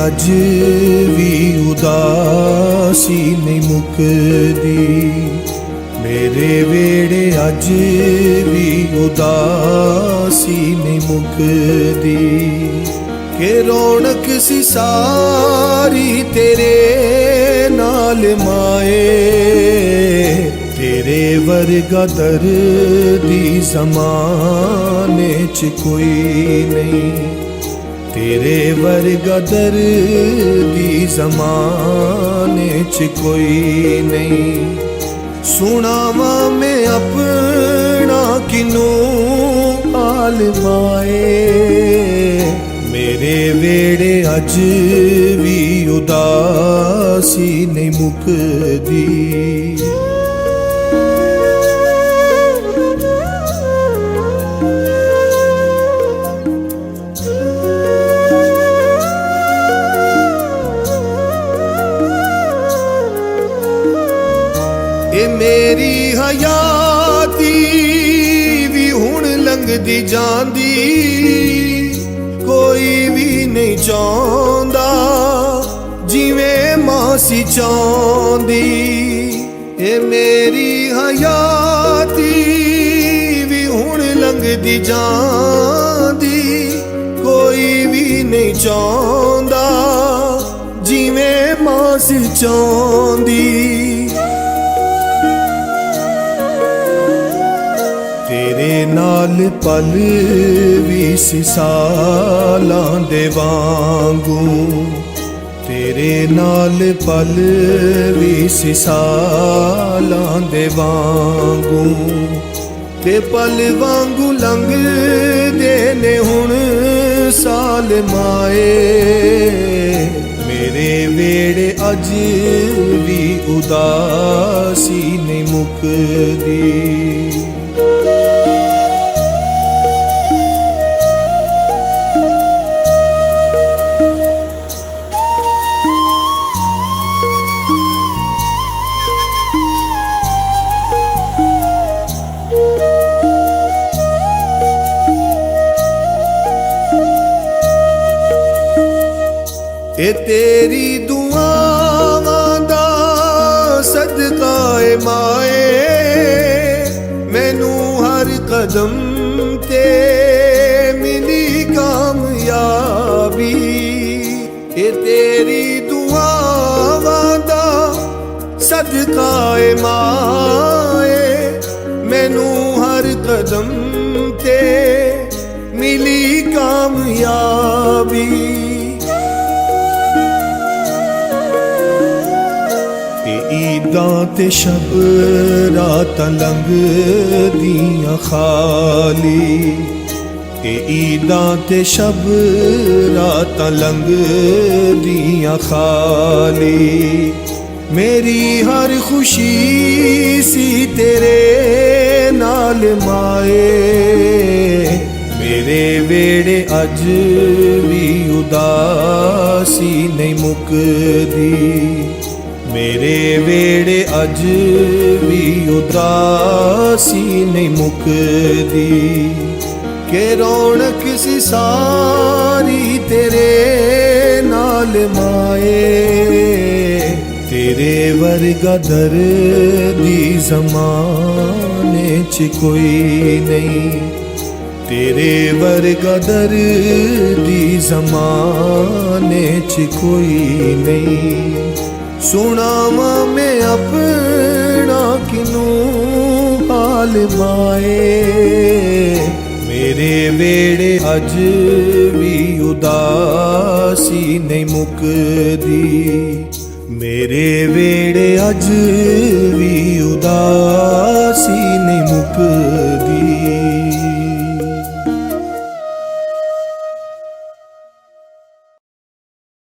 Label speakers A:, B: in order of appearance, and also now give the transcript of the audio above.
A: अज भी उदासी नहीं मुकदी, मेरे वेड़े अज भी उदासी नहीं मुकदी। के रौनक सी सारी तेरे नाल माए, तेरे वर्गा दर्दी ज़माने च कोई नहीं, तेरे वर्गा दर्दी ज़माने च कोई नहीं। सुनावा मैं अपना किनू हाल माए, मेरे वेड़े अज भी उदासी नहीं मुकदी। ए मेरी हयाती भी हुण लंघदी जांदी, कोई भी नहीं चाहता जिवें मासी चाहती। ए मेरी हयाती भी हुण लंघदी जांदी, कोई भी नहीं चाहता जिवें मासी चाहती। तेरे नाल पल बीस सालां दे वांगू, तेरे नाल पल बीस सालां दे वांगू, ते पल वांगू लंघदे ने हुण साल माए, मेरे वेड़े अज भी उदासी नहीं मुकदी। ए तेरी दुआवां दा सदका ए माए, मैनू हर कदम ते मिली कामयाबी। ए तेरी दुआवां दा सदका ए माए, मैनू हर कदम ते मिली कामयाबी। ईदां ते शब रातां लंघदियां खाली, ईदां ते शब रातां लंघदियां खाली, मेरी हर खुशी सी तेरे नाल माए, मेरे वेड़े अज भी उदासी नहीं मुकदी, मेरे वेड़े अज भी उदासी नहीं मुकदी। के रौनक सी सारी तेरे नाल माए, तेरे वर्गा दर्दी ज़माने च कोई नहीं, तेरे वर्गा दर्दी ज़माने च कोई नहीं। सुनावा मैं अपना किनू हाल माए, मेरे वेड़े अज भी उदासी नहीं मुकदी, मेरे वेड़े अज भी उदासी